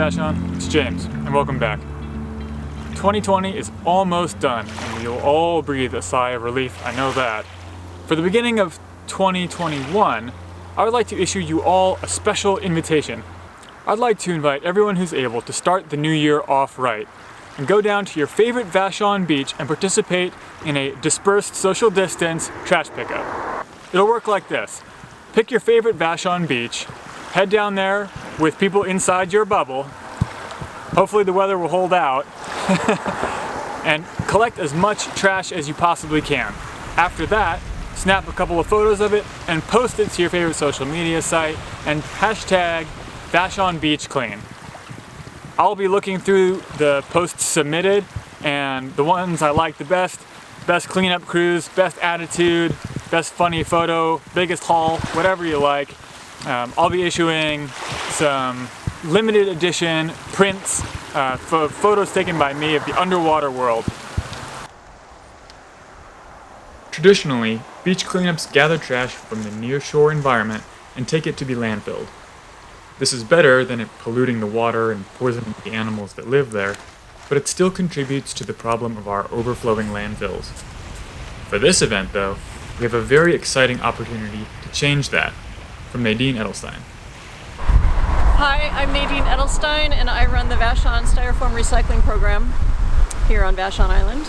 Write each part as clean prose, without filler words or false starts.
Vashon, it's James, and welcome back. 2020 is almost done, and you'll all breathe a sigh of relief, I know that. For the beginning of 2021, I would like to issue you all a special invitation. I'd like to invite everyone who's able to start the new year off right, and go down to your favorite Vashon beach and participate in a dispersed social distance trash pickup. It'll work like this. Pick your favorite Vashon beach, head down there with people inside your bubble, hopefully the weather will hold out, and collect as much trash as you possibly can. After that, snap a couple of photos of it and post it to your favorite social media site and hashtag Vashon Beach Clean. I'll be looking through the posts submitted and the ones I like the best cleanup crews, best attitude, best funny photo, biggest haul, whatever you like. I'll be issuing some limited edition prints, photos taken by me of the underwater world. Traditionally, beach cleanups gather trash from the near-shore environment and take it to be landfilled. This is better than it polluting the water and poisoning the animals that live there, but it still contributes to the problem of our overflowing landfills. For this event, though, we have a very exciting opportunity to change that. From Nadine Edelstein. Hi, I'm Nadine Edelstein and I run the Vashon Styrofoam Recycling Program here on Vashon Island.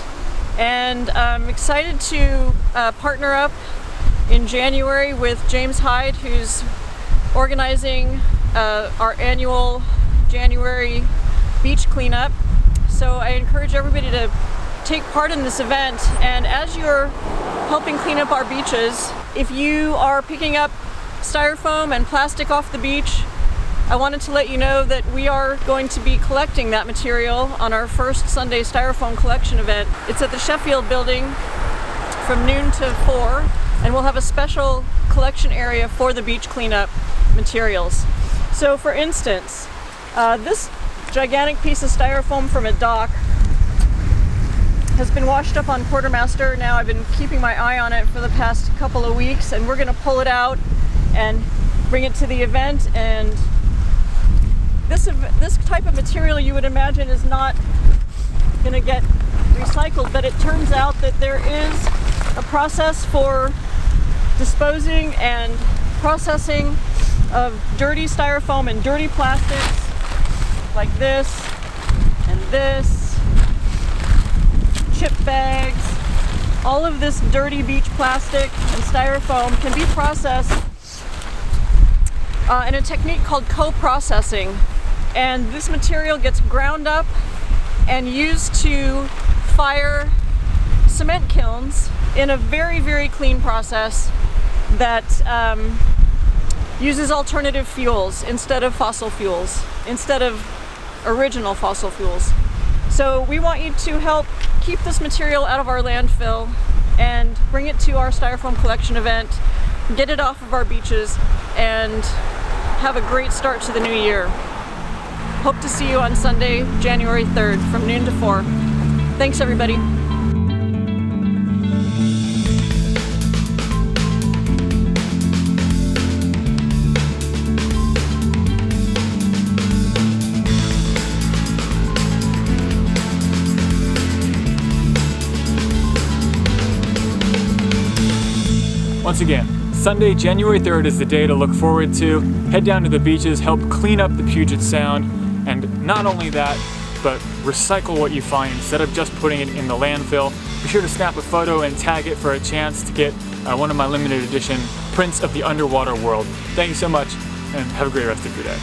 And I'm excited to partner up in January with James Hyde, who's organizing our annual January beach cleanup. So I encourage everybody to take part in this event, and as you're helping clean up our beaches, if you are picking up styrofoam and plastic off the beach, I wanted to let you know that we are going to be collecting that material on our first Sunday styrofoam collection event. It's at the Sheffield Building from noon to 4, and we'll have a special collection area for the beach cleanup materials. So for instance, this gigantic piece of styrofoam from a dock has been washed up on Quartermaster. Now I've been keeping my eye on it for the past couple of weeks, and we're going to pull it out and bring it to the event. And this type of material you would imagine is not going to get recycled, but it turns out that there is a process for disposing and processing of dirty styrofoam and dirty plastics like this and this, chip bags. All of this dirty beach plastic and styrofoam can be processed in a technique called co-processing. And this material gets ground up and used to fire cement kilns in a very, very clean process that uses alternative fuels instead of fossil fuels, instead of original fossil fuels. So we want you to help keep this material out of our landfill and bring it to our styrofoam collection event, get it off of our beaches, and have a great start to the new year. Hope to see you on Sunday, January 3rd from noon to 4. Thanks, everybody. Once again, Sunday, January 3rd is the day to look forward to. Head down to the beaches, help clean up the Puget Sound, and not only that, but recycle what you find instead of just putting it in the landfill. Be sure to snap a photo and tag it for a chance to get one of my limited edition prints of the underwater world. Thank you so much, and have a great rest of your day.